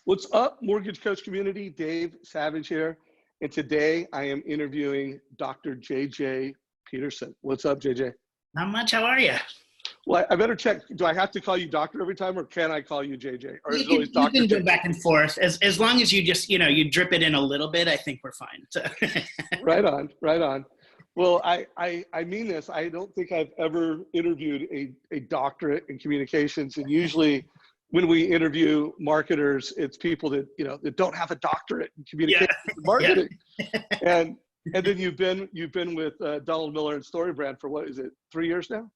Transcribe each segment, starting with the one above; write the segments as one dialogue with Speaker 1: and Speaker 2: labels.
Speaker 1: What's up, Mortgage Coach community? Dave Savage here. And today I am interviewing Dr. JJ Peterson. What's up, JJ?
Speaker 2: Not much. How are you?
Speaker 1: Well, I better check. Do I have to call you doctor every time, or can I call you JJ? Or is it always
Speaker 2: You
Speaker 1: Dr.
Speaker 2: can go
Speaker 1: JJ?
Speaker 2: back and forth as long as you just, you drip it in a little bit. I think we're fine. So.
Speaker 1: Right on, right on. Well, I mean this. I don't think I've ever interviewed a doctorate in communications. And usually when we interview marketers, it's people that, that don't have a doctorate in communications and marketing.
Speaker 2: Yeah.
Speaker 1: And then you've been with Donald Miller and StoryBrand for what is it, 3 years now?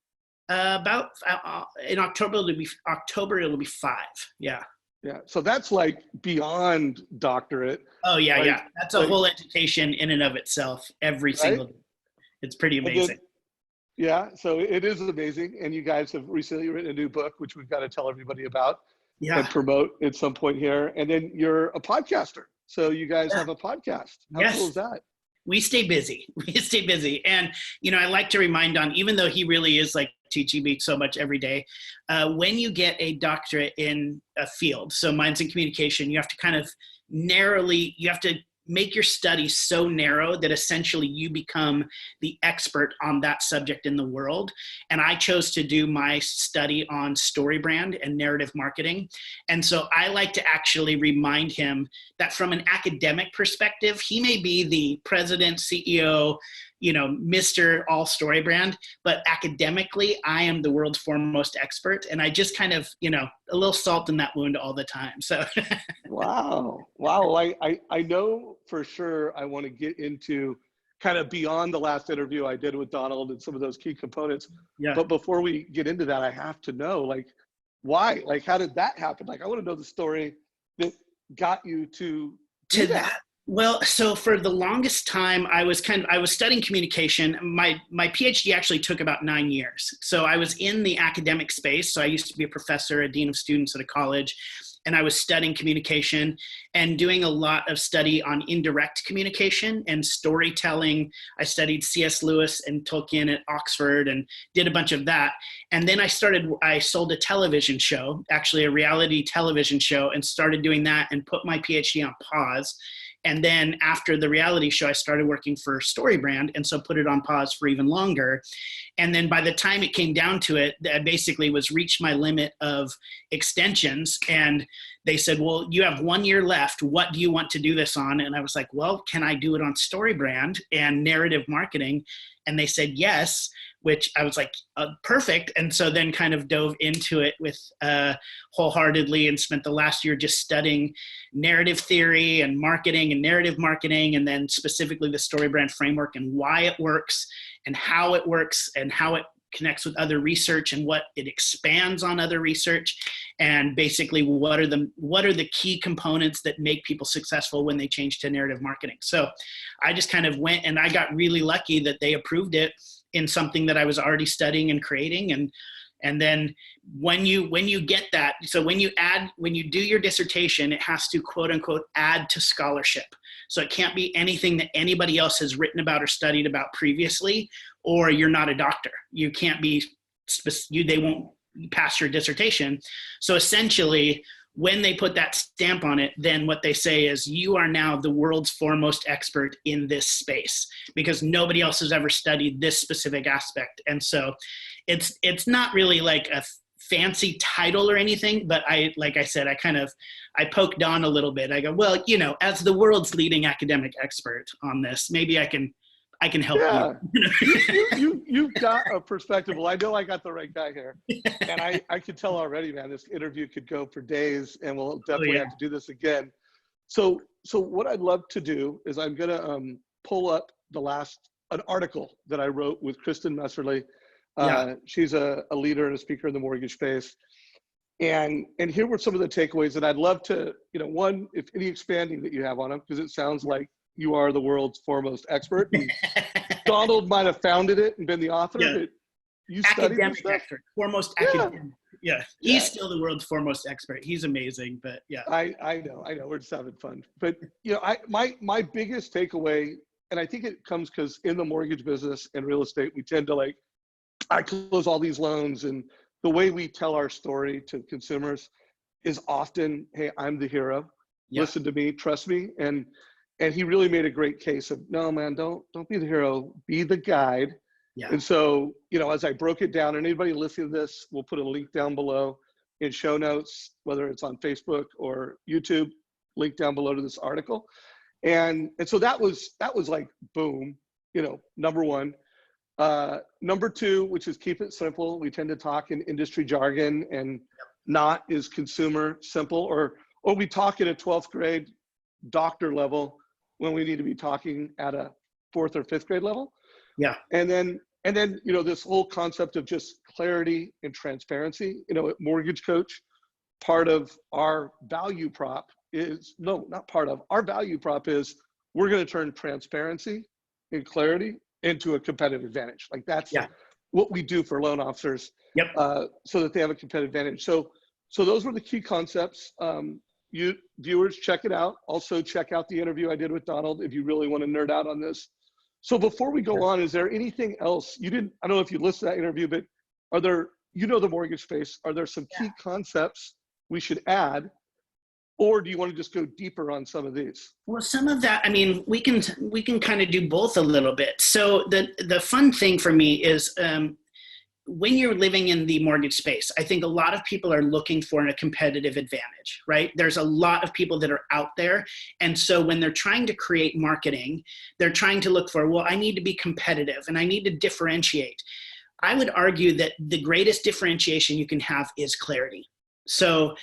Speaker 2: About in October it'll be 5. Yeah.
Speaker 1: Yeah. So that's like beyond doctorate.
Speaker 2: Oh yeah,
Speaker 1: like,
Speaker 2: yeah. That's a whole education in and of itself. Every single day. It's pretty amazing.
Speaker 1: Yeah. So it is amazing. And you guys have recently written a new book, which we've got to tell everybody about and promote at some point here. And then you're a podcaster. So you guys have a podcast. How cool is that?
Speaker 2: We stay busy. And, I like to remind Don, even though he really is like teaching me so much every day, when you get a doctorate in a field, so mine's in communication, you have to kind of you have to make your study so narrow that essentially you become the expert on that subject in the world. And I chose to do my study on StoryBrand and narrative marketing. And so I like to actually remind him that from an academic perspective, he may be the president, CEO, Mr. All StoryBrand, but academically, I am the world's foremost expert. And I just kind of, a little salt in that wound all the time. So.
Speaker 1: Wow. I know for sure I want to get into kind of beyond the last interview I did with Donald and some of those key components. Yeah. But before we get into that, I have to know, why? How did that happen? I want to know the story that got you to that.
Speaker 2: Well, so for the longest time, I was studying communication. My PhD actually took about 9 years. So I was in the academic space. So I used to be a professor, a dean of students at a college, and I was studying communication and doing a lot of study on indirect communication and storytelling. I studied C.S. Lewis and Tolkien at Oxford and did a bunch of that. And then I sold a television show, actually a reality television show, and started doing that and put my PhD on pause. And then after the reality show, I started working for StoryBrand, and so put it on pause for even longer. And then by the time it came down to it, I basically reached my limit of extensions. And they said, well, you have 1 year left. What do you want to do this on? And I was like, well, can I do it on StoryBrand and narrative marketing? And they said yes, which I was like, perfect. And so then kind of dove into it with wholeheartedly and spent the last year just studying narrative theory and marketing and narrative marketing, and then specifically the StoryBrand framework and why it works and how it connects with other research and what it expands on other research, and basically what are the key components that make people successful when they change to narrative marketing. So I just kind of went, and I got really lucky that they approved it in something that I was already studying and creating. And then when you get that, so when you do your dissertation, it has to quote unquote add to scholarship. So it can't be anything that anybody else has written about or studied about previously, or you're not a doctor. You can't be, they won't pass your dissertation. So essentially, when they put that stamp on it, then what they say is you are now the world's foremost expert in this space, because nobody else has ever studied this specific aspect. And so it's not really like a fancy title or anything, but like I said, I poked Don a little bit. I go, well, as the world's leading academic expert on this, maybe I can help you.
Speaker 1: You've got a perspective. Well, I know I got the right guy here. And I can tell already, man, this interview could go for days, and we'll definitely have to do this again. So what I'd love to do is I'm going to pull up an article that I wrote with Kristen Messerly. She's a leader and a speaker in the mortgage space. And here were some of the takeaways that I'd love to, one, if any expanding that you have on them, because it sounds like you are the world's foremost expert. Donald might have founded it and been the author, but you studied this stuff?
Speaker 2: Expert, foremost academic. Yeah, he's still the world's foremost expert. He's amazing, but yeah.
Speaker 1: I know. We're just having fun. But, my biggest takeaway, and I think it comes because in the mortgage business and real estate, we tend to I close all these loans, and the way we tell our story to consumers is often, hey, I'm the hero.
Speaker 2: Yeah.
Speaker 1: Listen to me, trust me. And he really made a great case of, no, man, don't be the hero, be the guide.
Speaker 2: Yeah.
Speaker 1: And so, you know, as I broke it down, and anybody listening to this, we'll put a link down below in show notes, whether it's on Facebook or YouTube, link down below to this article. And so that was like, boom, you know, number one. Number two, which is keep it simple. We tend to talk in industry jargon and not is consumer simple, or we talk at a 12th grade doctor level when we need to be talking at a 4th or 5th grade level.
Speaker 2: Yeah.
Speaker 1: And then, you know, this whole concept of just clarity and transparency, you know, at Mortgage Coach, part of our value prop is, no, not part of, our value prop is we're going to turn transparency and clarity into a competitive advantage. Like that's what we do for loan officers, so that they have a competitive advantage. So those were the key concepts. You viewers, check it out. Also check out the interview I did with Donald if you really want to nerd out on this. So before we go on, is there anything else I don't know if you listened to that interview, but are there, you know, the mortgage space, are there some key concepts we should add, or do you want to just go deeper on some of these?
Speaker 2: Well, some of that, I mean, we can kind of do both a little bit. So the fun thing for me is, when you're living in the mortgage space, I think a lot of people are looking for a competitive advantage, right? There's a lot of people that are out there. And so when they're trying to create marketing, they're trying to look for, well, I need to be competitive and I need to differentiate. I would argue that the greatest differentiation you can have is clarity. So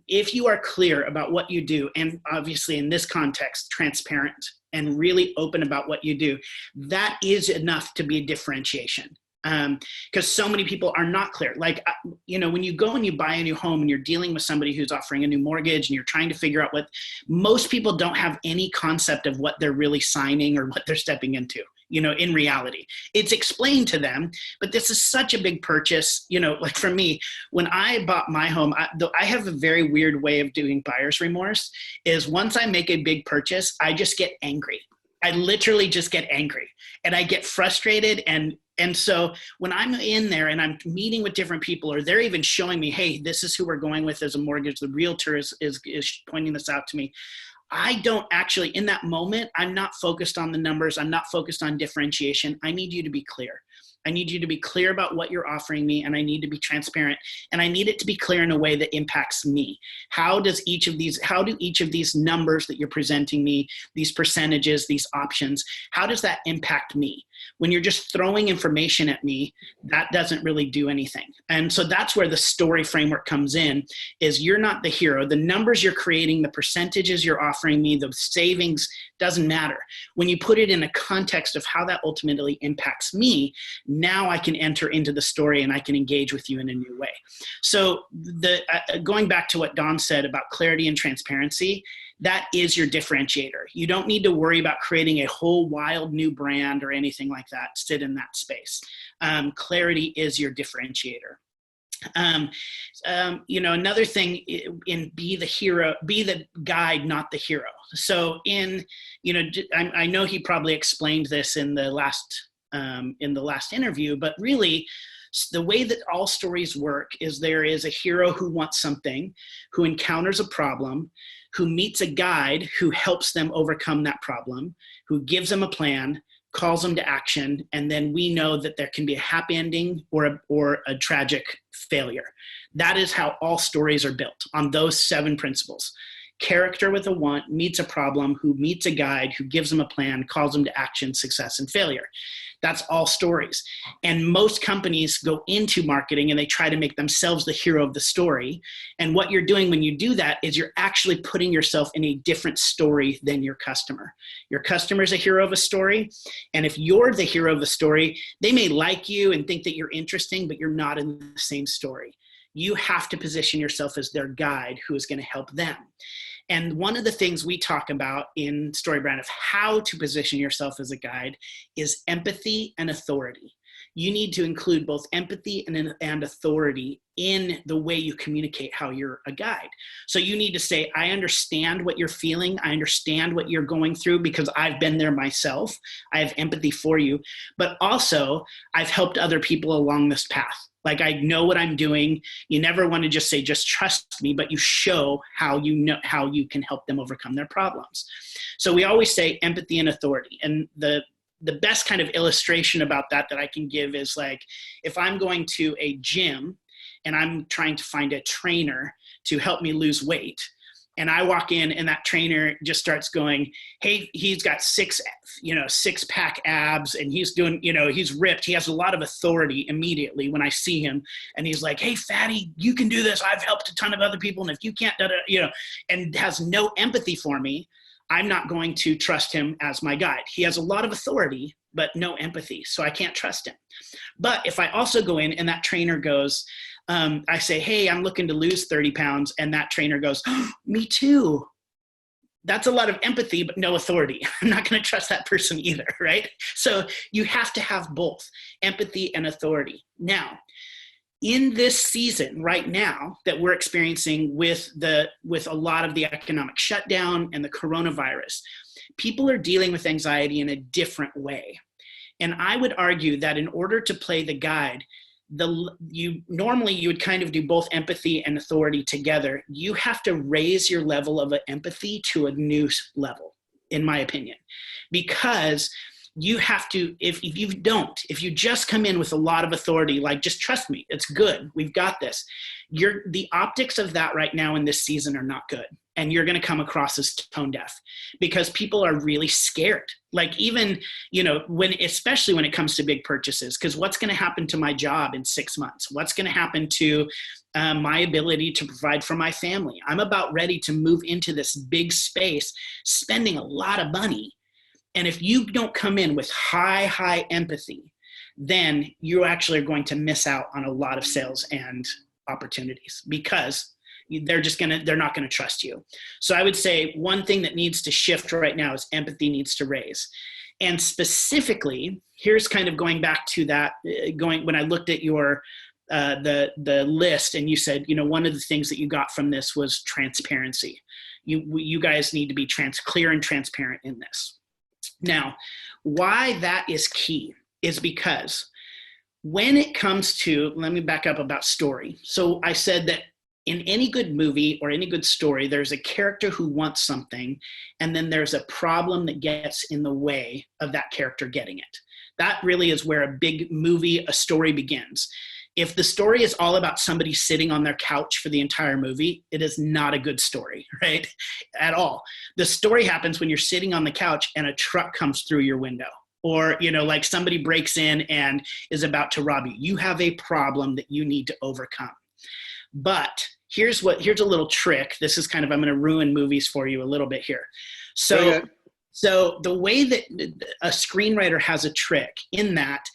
Speaker 2: if you are clear about what you do, and obviously in this context, transparent and really open about what you do, that is enough to be a differentiation. Because so many people are not clear. Like, you know, when you go and you buy a new home and you're dealing with somebody who's offering a new mortgage and you're trying to figure out what, most people don't have any concept of what they're really signing or what they're stepping into, you know, in reality. It's explained to them, but this is such a big purchase. You know, like for me, when I bought my home, I have a very weird way of doing buyer's remorse, is once I make a big purchase, I just get angry. I literally just get angry and I get frustrated. And so when I'm in there and I'm meeting with different people, or they're even showing me, hey, this is who we're going with as a mortgage, the realtor is pointing this out to me. I don't actually, in that moment, I'm not focused on the numbers. I'm not focused on differentiation. I need you to be clear. I need you to be clear about what you're offering me, and I need to be transparent, and I need it to be clear in a way that impacts me. How do each of these numbers that you're presenting me, these percentages, these options, how does that impact me? When you're just throwing information at me, that doesn't really do anything. And so that's where the story framework comes in, is you're not the hero. The numbers you're creating, the percentages you're offering me, the savings, doesn't matter. When you put it in a context of how that ultimately impacts me, now I can enter into the story and I can engage with you in a new way. So going back to what Don said about clarity and transparency, that is your differentiator. You don't need to worry about creating a whole wild new brand or anything like that. Sit in that space. Clarity is your differentiator. You know, another thing in be the hero, be the guide, not the hero. So in, you know, I know he probably explained this in the last interview, but really the way that all stories work is there is a hero who wants something, who encounters a problem, who meets a guide who helps them overcome that problem, who gives them a plan, calls them to action, and then we know that there can be a happy ending or a tragic failure. That is how all stories are built, on those 7 principles. Character with a want meets a problem, who meets a guide, who gives them a plan, calls them to action, success, and failure. That's all stories. And most companies go into marketing and they try to make themselves the hero of the story. And what you're doing when you do that is you're actually putting yourself in a different story than your customer. Your customer is a hero of a story. And if you're the hero of the story, they may like you and think that you're interesting, but you're not in the same story. You have to position yourself as their guide who is going to help them. And one of the things we talk about in StoryBrand of how to position yourself as a guide is empathy and authority. You need to include both empathy and authority in the way you communicate how you're a guide. So you need to say, I understand what you're feeling. I understand what you're going through because I've been there myself. I have empathy for you. But also, I've helped other people along this path. Like, I know what I'm doing. You never want to just say, just trust me, but you show how you know how you can help them overcome their problems. So we always say empathy and authority. And the best kind of illustration about that I can give is like, if I'm going to a gym and I'm trying to find a trainer to help me lose weight, and I walk in and that trainer just starts going, hey, he's got six pack abs and he's doing, he's ripped. He has a lot of authority immediately when I see him. And he's like, hey, fatty, you can do this. I've helped a ton of other people. And if you can't, and has no empathy for me, I'm not going to trust him as my guide. He has a lot of authority, but no empathy. So I can't trust him. But if I also go in and that trainer goes, I say, hey, I'm looking to lose 30 pounds. And that trainer goes, oh, me too. That's a lot of empathy, but no authority. I'm not going to trust that person either, right? So you have to have both empathy and authority. Now, in this season right now that we're experiencing with a lot of the economic shutdown and the coronavirus, people are dealing with anxiety in a different way. And I would argue that in order to play the guide, normally you would kind of do both empathy and authority together. You have to raise your level of empathy to a new level, in my opinion, because you have to, if you just come in with a lot of authority, like, just trust me, it's good, we've got this, the optics of that right now in this season are not good. And you're going to come across as tone deaf because people are really scared. Like, even, especially when it comes to big purchases, because what's going to happen to my job in 6 months? What's going to happen to my ability to provide for my family? I'm about ready to move into this big space, spending a lot of money. And if you don't come in with high empathy, then you actually are going to miss out on a lot of sales and opportunities because they're not going to trust you. So I would say one thing that needs to shift right now is empathy needs to raise. And specifically, here's kind of going back to that, when I looked at your, the list, and you said, one of the things that you got from this was transparency. You guys need to be clear and transparent in this. Now, why that is key is because when it comes to, let me back up about story. So I said that in any good movie or any good story, there's a character who wants something, and then there's a problem that gets in the way of that character getting it. That really is where a big movie, a story begins. If the story is all about somebody sitting on their couch for the entire movie, it is not a good story, right? At all. The story happens when you're sitting on the couch and a truck comes through your window. Or, like somebody breaks in and is about to rob you. You have a problem that you need to overcome. But here's a little trick. This is kind of, I'm going to ruin movies for you a little bit here. So the way that a screenwriter has a trick in that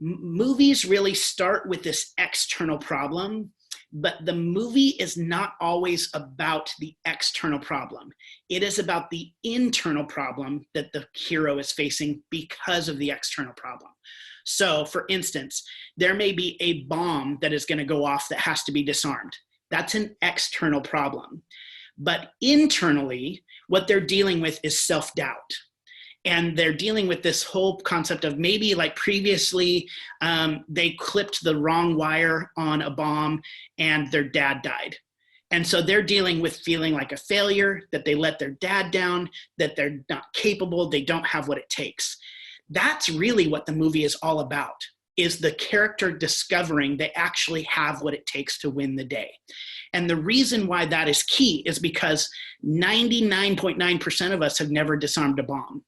Speaker 2: movies really start with this external problem, but the movie is not always about the external problem. It is about the internal problem that the hero is facing because of the external problem. So, for instance, there may be a bomb that is going to go off that has to be disarmed. That's an external problem. But internally, what they're dealing with is self-doubt. And they're dealing with this whole concept of maybe like previously they clipped the wrong wire on a bomb and their dad died. And so they're dealing with feeling like a failure, that they let their dad down, that they're not capable, they don't have what it takes. That's really what the movie is all about, is the character discovering they actually have what it takes to win the day. And the reason why that is key is because 99.9% of us have never disarmed a bomb.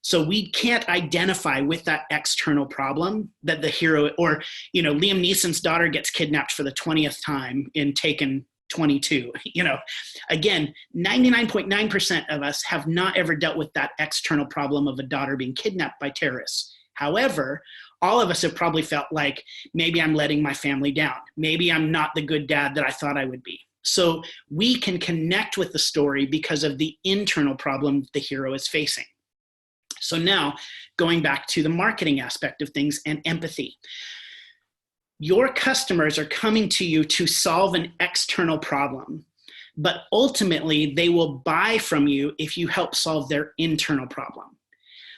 Speaker 2: So we can't identify with that external problem that the hero, or, Liam Neeson's daughter gets kidnapped for the 20th time in Taken 22. Again, 99.9% of us have not ever dealt with that external problem of a daughter being kidnapped by terrorists. However, all of us have probably felt like, maybe I'm letting my family down. Maybe I'm not the good dad that I thought I would be. So we can connect with the story because of the internal problem the hero is facing. So now, going back to the marketing aspect of things and empathy. Your customers are coming to you to solve an external problem, but ultimately they will buy from you if you help solve their internal problem.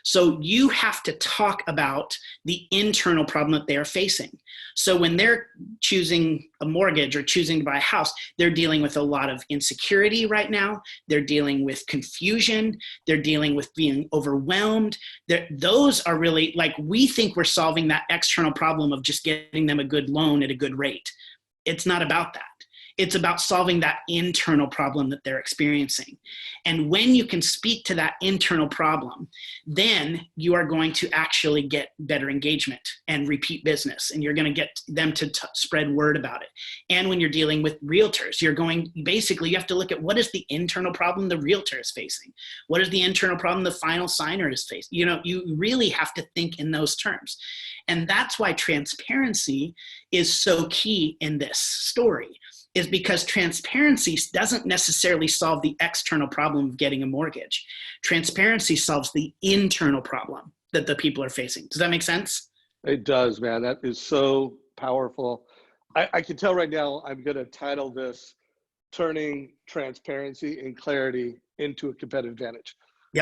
Speaker 2: So you have to talk about the internal problem that they are facing. So when they're choosing a mortgage or choosing to buy a house, they're dealing with a lot of insecurity right now. They're dealing with confusion. They're dealing with being overwhelmed. Those are really, like, we think we're solving that external problem of just getting them a good loan at a good rate. It's not about that. It's about solving that internal problem that they're experiencing. And when you can speak to that internal problem, then you are going to actually get better engagement and repeat business. And you're going to get them to spread word about it. And when you're dealing with realtors, you have to look at what is the internal problem the realtor is facing? What is the internal problem the final signer is facing? You really have to think in those terms. And that's why transparency is so key in this story. Is because transparency doesn't necessarily solve the external problem of getting a mortgage. Transparency solves the internal problem that the people are facing. Does that make sense?
Speaker 1: It does, man. That is so powerful. I can tell right now I'm going to title this Turning Transparency and Clarity into a Competitive Advantage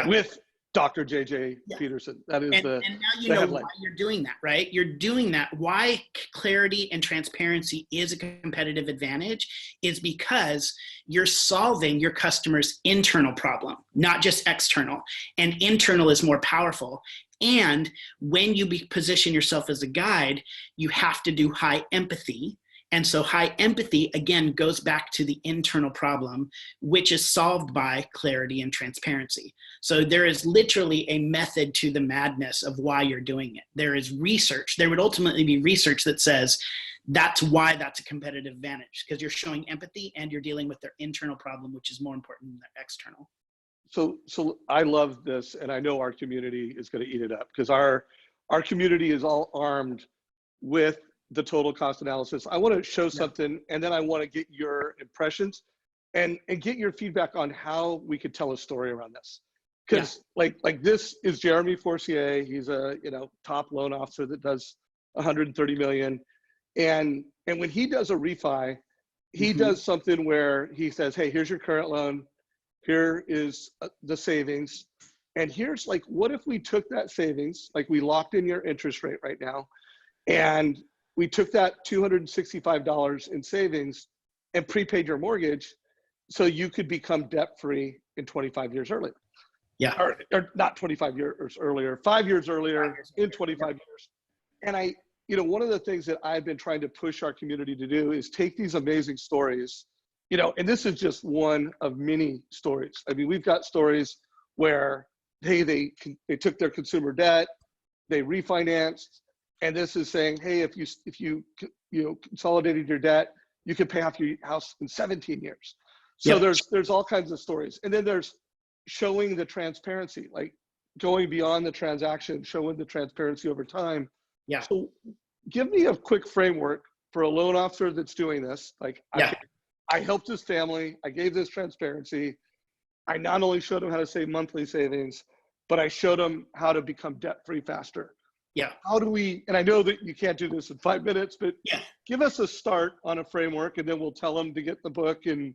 Speaker 1: with Dr. J.J. Peterson. That is and
Speaker 2: now you know why you're doing that, right? You're doing that. Why clarity and transparency is a competitive advantage is because you're solving your customer's internal problem, not just external. And internal is more powerful. And when you position yourself as a guide, you have to do high empathy. And so high empathy, again, goes back to the internal problem, which is solved by clarity and transparency. So there is literally a method to the madness of why you're doing it. There is research. There would ultimately be research that says that's why that's a competitive advantage, because you're showing empathy and you're dealing with their internal problem, which is more important than their external.
Speaker 1: So I love this, and I know our community is going to eat it up because our community is all armed with the total cost analysis. I want to show something, and then I want to get your impressions and get your feedback on how we could tell a story around this. Because like this is Jeremy Forcier. He's a top loan officer that does 130 million, and when he does a refi, he does something where he says, hey, here's your current loan, here is the savings, and here's like, what if we took that savings, like we locked in your interest rate right now, and we took that $265 in savings and prepaid your mortgage so you could become debt-free in 25 years earlier.
Speaker 2: Yeah.
Speaker 1: Or not 25 years earlier, 5 years earlier in 25 years. And one of the things that I've been trying to push our community to do is take these amazing stories, and this is just one of many stories. I mean, we've got stories where they took their consumer debt, they refinanced, and this is saying, hey, if you consolidated your debt, you could pay off your house in 17 years. So there's all kinds of stories. And then there's showing the transparency, like going beyond the transaction, showing the transparency over time. Yeah. So give me a quick framework for a loan officer that's doing this. Like I helped his family. I gave this transparency. I not only showed him how to save monthly savings, but I showed him how to become debt-free faster.
Speaker 2: Yeah.
Speaker 1: How do we, and I know that you can't do this in 5 minutes, but give us a start on a framework, and then we'll tell them to get the book and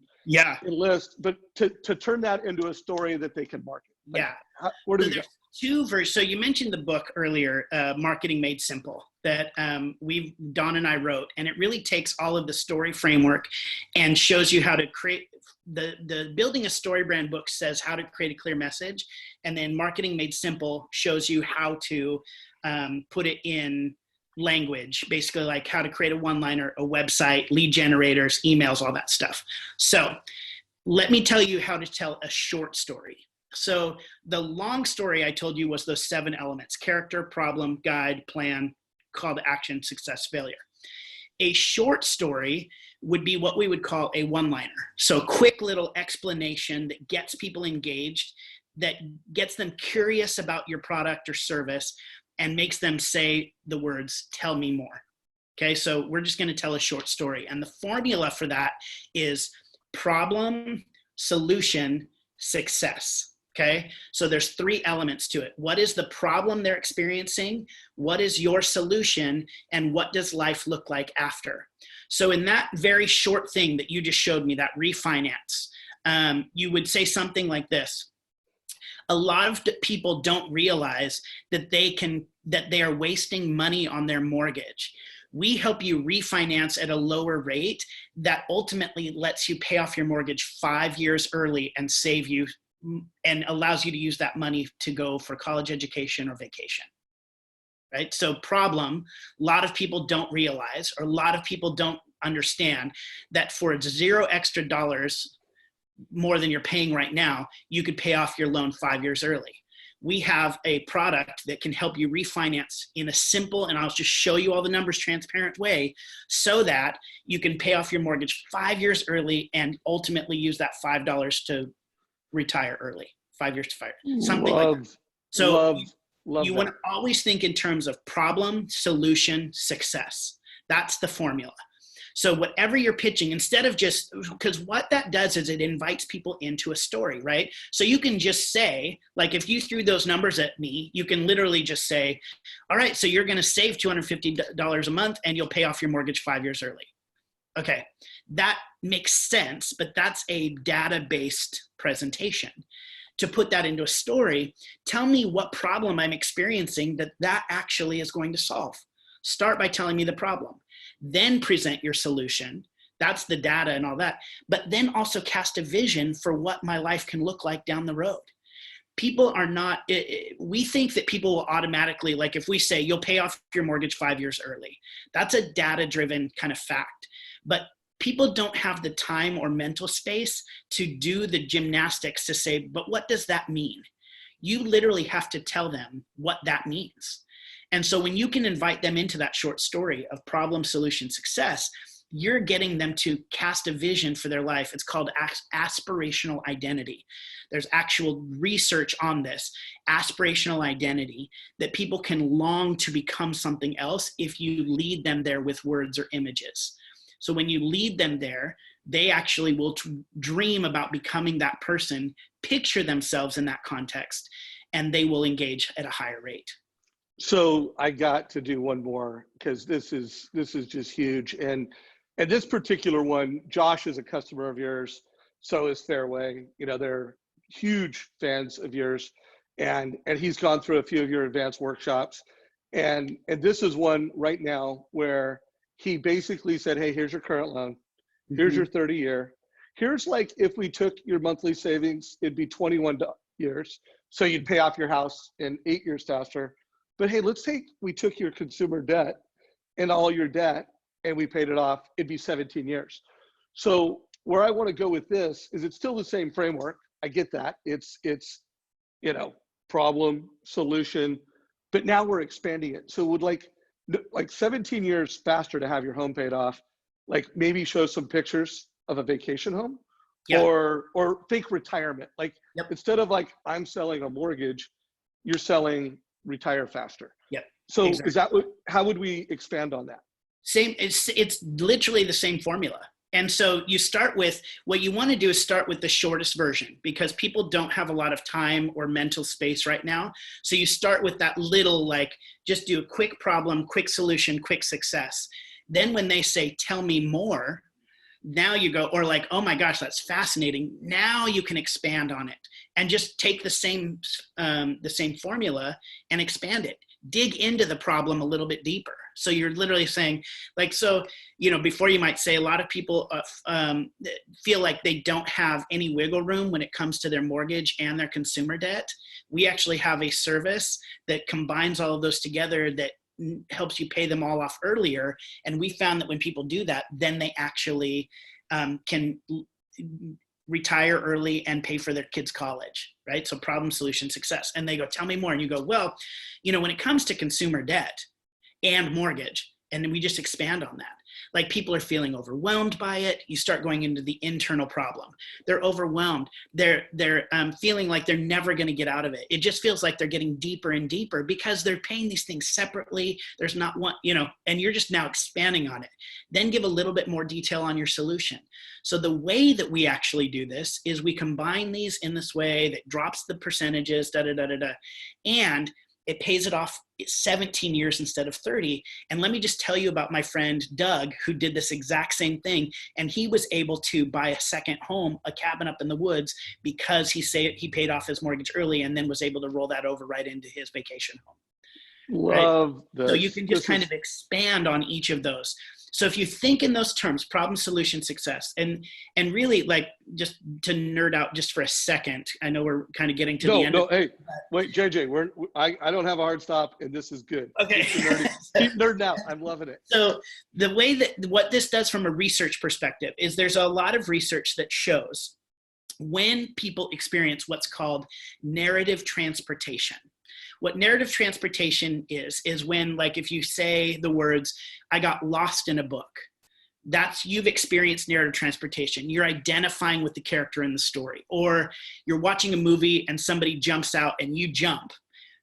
Speaker 1: enlist, but to turn that into a story that they can market. Like, where do we go?
Speaker 2: Two versions. So you mentioned the book earlier, Marketing Made Simple, that Don and I wrote, and it really takes all of the story framework and shows you how to create the Building a Story Brand book says how to create a clear message, and then Marketing Made Simple shows you how to put it in language, basically like how to create a one-liner, a website, lead generators, emails, all that stuff. So let me tell you how to tell a short story. So the long story I told you was those 7 elements: character, problem, guide, plan, call to action, success, failure. A short story would be what we would call a one-liner. So quick little explanation that gets people engaged, that gets them curious about your product or service, and makes them say the words, tell me more. Okay, so we're just gonna tell a short story. And the formula for that is problem, solution, success. Okay, so there's 3 elements to it. What is the problem they're experiencing? What is your solution? And what does life look like after? So in that very short thing that you just showed me, that refinance, you would say something like this. A lot of people don't realize that they are wasting money on their mortgage. We help you refinance at a lower rate that ultimately lets you pay off your mortgage 5 years early and save you and allows you to use that money to go for college education or vacation. Right? So problem, a lot of people don't realize, or a lot of people don't understand that for $0 extra more than you're paying right now, you could pay off your loan 5 years early. We have a product that can help you refinance in a simple, and I'll just show you all the numbers, transparent way, so that you can pay off your mortgage 5 years early and ultimately use that $5 to retire early. 5 years to fire, something like that. So you want to always think in terms of problem, solution, success. That's the formula. So whatever you're pitching, instead of just, because what that does is it invites people into a story, right? So you can just say, like if you threw those numbers at me, you can literally just say, all right, so you're going to save $250 a month and you'll pay off your mortgage 5 years early. Okay, that makes sense, but that's a data-based presentation. To put that into a story, tell me what problem I'm experiencing that actually is going to solve. Start by telling me the problem. Then present your solution. That's the data and all that. But then also cast a vision for what my life can look like down the road. People are not, we think that people will automatically, like if we say you'll pay off your mortgage 5 years early, that's a data-driven kind of fact. But people don't have the time or mental space to do the gymnastics to say, but what does that mean? You literally have to tell them what that means. And so when you can invite them into that short story of problem, solution, success, you're getting them to cast a vision for their life. It's called aspirational identity. There's actual research on this, aspirational identity, that people can long to become something else if you lead them there with words or images. So when you lead them there, they actually will dream about becoming that person, picture themselves in that context, and they will engage at a higher rate.
Speaker 1: So I got to do one more because this is just huge. And this particular one, Josh is a customer of yours. So is Fairway. You know, they're huge fans of yours, and he's gone through a few of your advanced workshops. And this is one right now where he basically said, hey, here's your current loan. Here's your 30-year. Here's like, if we took your monthly savings, it'd be 21 years. So you'd pay off your house in 8 years faster. But hey, let's take, we took your consumer debt and all your debt and we paid it off, it'd be 17 years. So where I want to go with this is it's still the same framework. I get that. It's you know, problem, solution, but now we're expanding it. So it would like 17 years faster to have your home paid off, like maybe show some pictures of a vacation home. Yep. Or fake retirement. Like instead of like, I'm selling a mortgage, you're selling retire faster.
Speaker 2: Yep.
Speaker 1: So exactly. Is that how would we expand on that?
Speaker 2: Same, it's literally the same formula. And so you start with, what you want to do is start with the shortest version, because people don't have a lot of time or mental space right now. So you start with that little, like, just do a quick problem, quick solution, quick success. Then when they say, tell me more, now you go, or like, oh my gosh, that's fascinating. Now you can expand on it and just take the same formula and expand it. Dig into the problem a little bit deeper. So you're literally saying, like, so, you know, before you might say, a lot of people feel like they don't have any wiggle room when it comes to their mortgage and their consumer debt. We actually have a service that combines all of those together that helps you pay them all off earlier. And we found that when people do that, then they actually can retire early and pay for their kids' college, right? So problem, solution, success. And they go, tell me more. And you go, well, you know, when it comes to consumer debt and mortgage, and then we just expand on that. Like, people are feeling overwhelmed by it. You start going into the internal problem. They're overwhelmed. They're feeling like they're never going to get out of it. It just feels like they're getting deeper and deeper because they're paying these things separately. There's not one, you know, and you're just now expanding on it. Then give a little bit more detail on your solution. So the way that we actually do this is we combine these in this way that drops the percentages, and it pays it off 17 years instead of 30. And let me just tell you about my friend Doug, who did this exact same thing. And he was able to buy a second home, a cabin up in the woods, because he paid off his mortgage early and then was able to roll that over right into his vacation home.
Speaker 1: Love
Speaker 2: right?
Speaker 1: this.
Speaker 2: So you can just kind of expand on each of those. So if you think in those terms, problem, solution, success, and really, like, just to nerd out just for a second, I know we're kind of getting to the end.
Speaker 1: Hey, wait, JJ, I don't have a hard stop, and this is good.
Speaker 2: Okay.
Speaker 1: Keep nerding out. I'm loving it.
Speaker 2: So the way that what this does from a research perspective is there's a lot of research that shows when people experience what's called narrative transportation. What narrative transportation is when, like, if you say the words, I got lost in a book, that's, you've experienced narrative transportation. You're identifying with the character in the story. Or you're watching a movie and somebody jumps out and you jump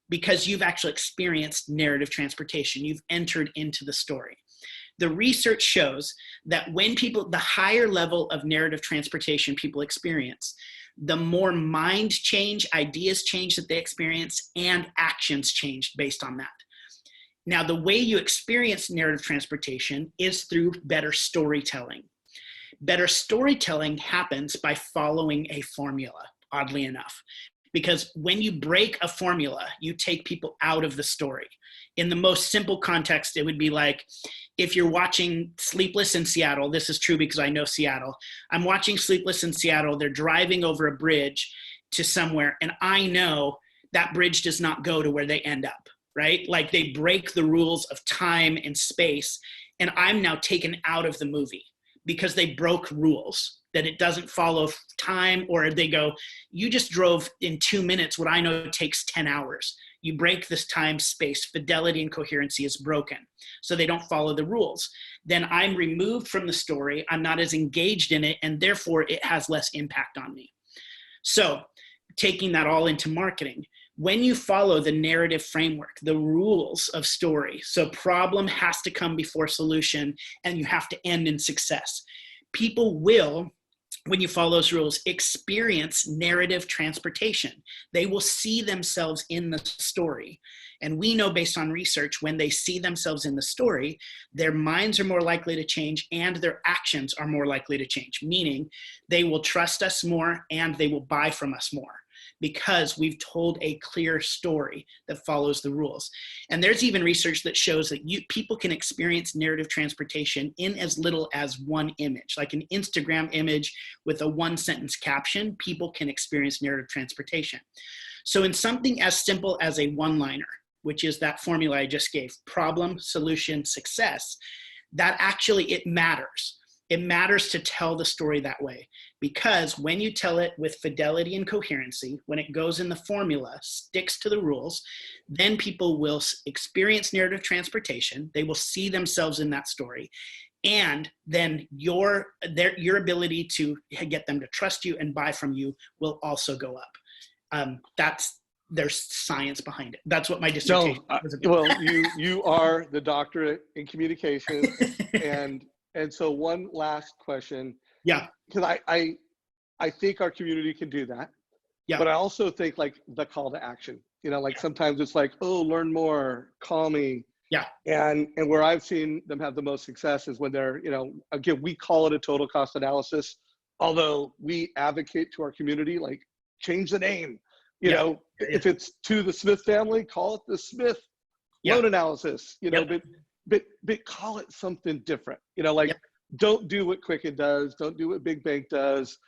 Speaker 2: because you've actually experienced narrative transportation. You've entered into the story. The research shows that when people, the higher level of narrative transportation people experience, the more mind change, ideas change that they experience, and actions change based on that. Now, the way you experience narrative transportation is through better storytelling. Better storytelling happens by following a formula, oddly enough. Because when you break a formula, you take people out of the story. In the most simple context, it would be like, if you're watching Sleepless in Seattle, this is true because I know Seattle. I'm watching Sleepless in Seattle. They're driving over a bridge to somewhere, and I know that bridge does not go to where they end up, right? Like, they break the rules of time and space, and I'm now taken out of the movie because they broke rules, that it doesn't follow time, or they go, you just drove in 2 minutes what I know takes 10 hours. You break this time space, fidelity and coherency is broken. So they don't follow the rules. Then I'm removed from the story. I'm not as engaged in it, and therefore it has less impact on me. So taking that all into marketing, when you follow the narrative framework, the rules of story, so problem has to come before solution, and you have to end in success. People will, when you follow those rules, experience narrative transportation. They will see themselves in the story. And we know, based on research, when they see themselves in the story, their minds are more likely to change and their actions are more likely to change, meaning they will trust us more and they will buy from us more, because we've told a clear story that follows the rules. And there's even research that shows that people can experience narrative transportation in as little as one image. Like an Instagram image with a one-sentence caption, people can experience narrative transportation. So in something as simple as a one-liner, which is that formula I just gave, problem, solution, success, that actually, it matters. It matters to tell the story that way, because when you tell it with fidelity and coherency, when it goes in the formula, sticks to the rules, then people will experience narrative transportation. They will see themselves in that story. And then your ability to get them to trust you and buy from you will also go up. There's science behind it. That's what my dissertation was about.
Speaker 1: Well, you are the doctorate in communication. And so one last question.
Speaker 2: Yeah.
Speaker 1: Because I think our community can do that. Yeah. But I also think, like, the call to action, sometimes it's like, oh, learn more, call me.
Speaker 2: Yeah.
Speaker 1: And where I've seen them have the most success is when they're, again, we call it a total cost analysis, although we advocate to our community, like, change the name. If it's to the Smith family, call it the Smith loan analysis, but call it something different, don't do what Quicken does. Don't do what Big Bank does,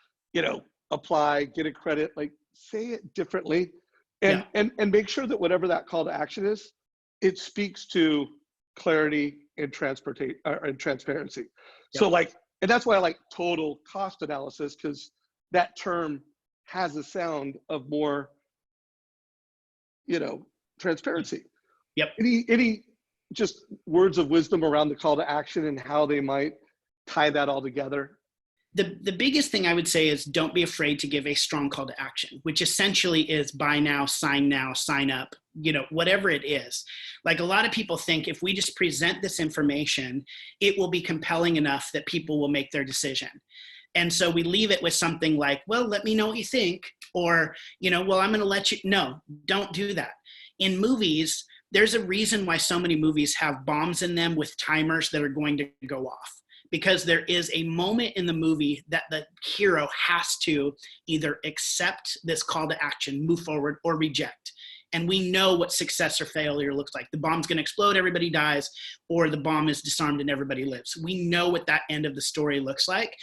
Speaker 1: apply, get a credit, like, say it differently, and make sure that whatever that call to action is, it speaks to clarity and transparency. So, like, and that's why I like total cost analysis, because that term has a sound of more, transparency.
Speaker 2: Yep.
Speaker 1: Any just words of wisdom around the call to action and how they might tie that all together?
Speaker 2: The biggest thing I would say is, don't be afraid to give a strong call to action, which essentially is buy now, sign up, whatever it is. Like, a lot of people think if we just present this information, it will be compelling enough that people will make their decision. And so we leave it with something like, well, let me know what you think, or, well, I'm going to let you. No, don't do that. In movies, there's a reason why so many movies have bombs in them with timers that are going to go off. Because there is a moment in the movie that the hero has to either accept this call to action, move forward, or reject. And we know what success or failure looks like. The bomb's going to explode, everybody dies, or the bomb is disarmed and everybody lives. We know what that end of the story looks like.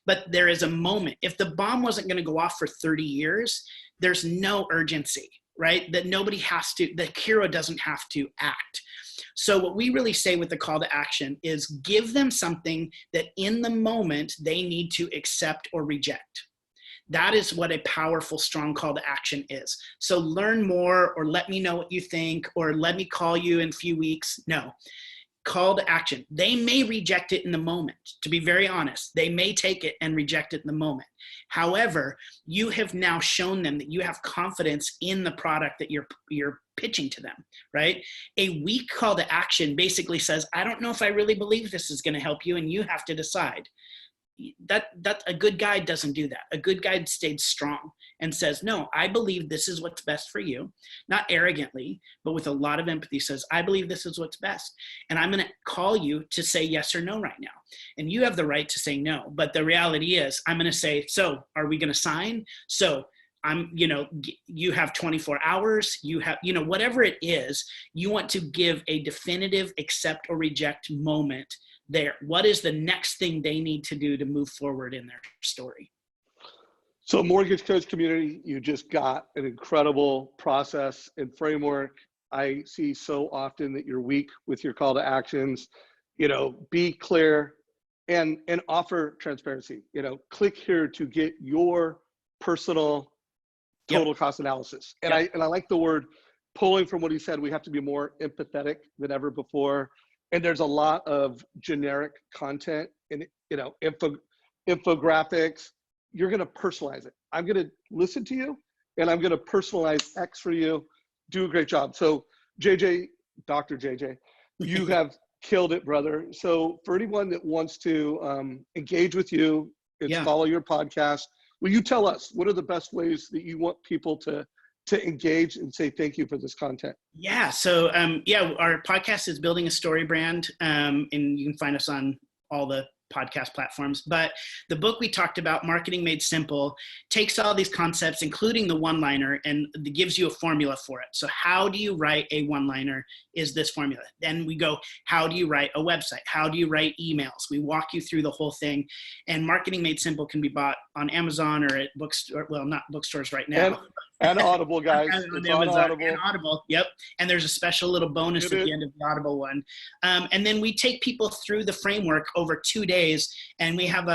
Speaker 2: But there is a moment. If the bomb wasn't going to go off for 30 years, there's no urgency, right? That nobody has to, the hero doesn't have to act. So what we really say with the call to action is give them something that in the moment they need to accept or reject. That is what a powerful, strong call to action is. So learn more, or let me know what you think, or let me call you in a few weeks. No. Call to action. They may reject it in the moment, to be very honest. They may take it and reject it in the moment. However, you have now shown them that you have confidence in the product that you're pitching to them, right? A weak call to action basically says, I don't know if I really believe this is going to help you, and you have to decide. That a good guide doesn't do that. A good guide stays strong and says, no, I believe this is what's best for you. Not arrogantly, but with a lot of empathy, says, I believe this is what's best. And I'm going to call you to say yes or no right now. And you have the right to say no. But the reality is, I'm going to say, so are we going to sign? So you have 24 hours, you have, whatever it is, you want to give a definitive accept or reject moment there. What is the next thing they need to do to move forward in their story?
Speaker 1: So mortgage coach community, you just got an incredible process and framework. I see so often that you're weak with your call to actions. Be clear and offer transparency. Click here to get your personal total cost analysis. And I like the word, pulling from what he said, we have to be more empathetic than ever before. And there's a lot of generic content and infographics. You're going to personalize it. I'm going to listen to you, and I'm going to personalize X for you. Do a great job. So JJ, Dr. JJ, you have killed it, brother. So for anyone that wants to engage with you and follow your podcast, will you tell us what are the best ways that you want people to engage and say thank you for this content?
Speaker 2: Yeah. So our podcast is Building a Story Brand, and you can find us on all the podcast platforms. But the book we talked about, Marketing Made Simple, takes all these concepts, including the one-liner, and gives you a formula for it. So how do you write a one-liner is this formula. Then we go, how do you write a website? How do you write emails? We walk you through the whole thing. And Marketing Made Simple can be bought on Amazon or at bookstore, well, not bookstores right now.
Speaker 1: And Audible, guys.
Speaker 2: It's on Audible. And Audible, yep. And there's a special little bonus at the end of the Audible one. And then we take people through the framework over 2 days, and we have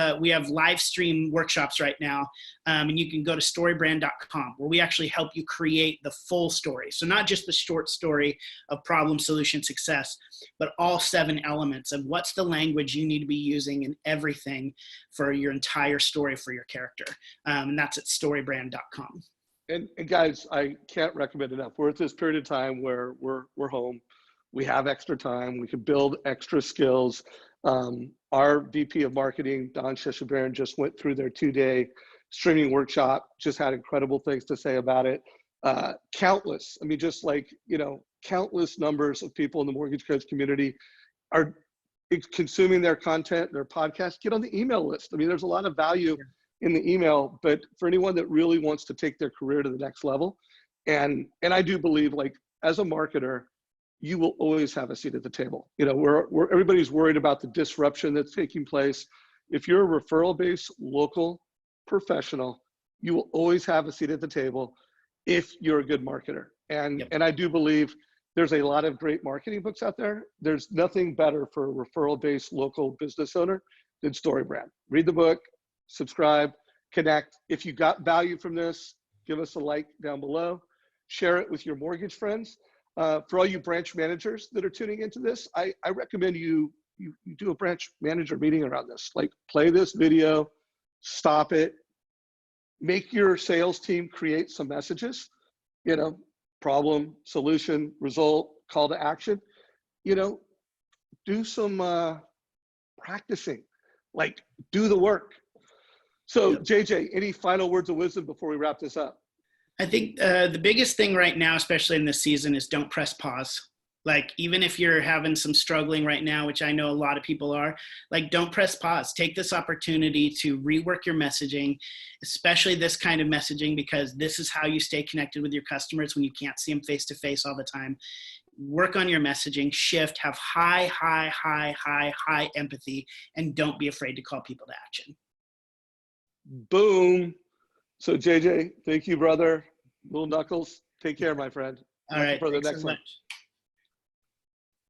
Speaker 2: live stream workshops right now. And you can go to StoryBrand.com, where we actually help you create the full story. So not just the short story of problem, solution, success, but all 7 elements of what's the language you need to be using in everything for your entire story for your character. And that's at StoryBrand.com.
Speaker 1: And guys, I can't recommend enough. We're at this period of time where we're home. We have extra time. We can build extra skills. Our VP of Marketing, Don Sheshabaran, just went through their 2-day streaming workshop, just had incredible things to say about it. Countless numbers of people in the mortgage coach community are consuming their content, their podcast. Get on the email list. I mean, there's a lot of value in the email, but for anyone that really wants to take their career to the next level, and I do believe, like, as a marketer, you will always have a seat at the table. Everybody's worried about the disruption that's taking place. If you're a referral-based local professional, you will always have a seat at the table if you're a good marketer. And I do believe there's a lot of great marketing books out there. There's nothing better for a referral-based local business owner than StoryBrand. Read the book, subscribe, connect. If you got value from this, give us a like down below. Share it with your mortgage friends. For all you branch managers that are tuning into this, I recommend you do a branch manager meeting around this. Like, play this video, stop it, make your sales team create some messages, problem, solution, result, call to action. Do some practicing, like, do the work. So JJ, any final words of wisdom before we wrap this up?
Speaker 2: I think the biggest thing right now, especially in this season, is don't press pause. Like, even if you're having some struggling right now, which I know a lot of people are, like, don't press pause. Take this opportunity to rework your messaging, especially this kind of messaging, because this is how you stay connected with your customers when you can't see them face to face all the time. Work on your messaging, shift, have high empathy, and don't be afraid to call people to action.
Speaker 1: Boom. So JJ, thank you, brother. Little Knuckles, take care, my friend.
Speaker 2: All right,
Speaker 1: For the
Speaker 2: thanks
Speaker 1: next
Speaker 2: so
Speaker 1: one.
Speaker 2: much.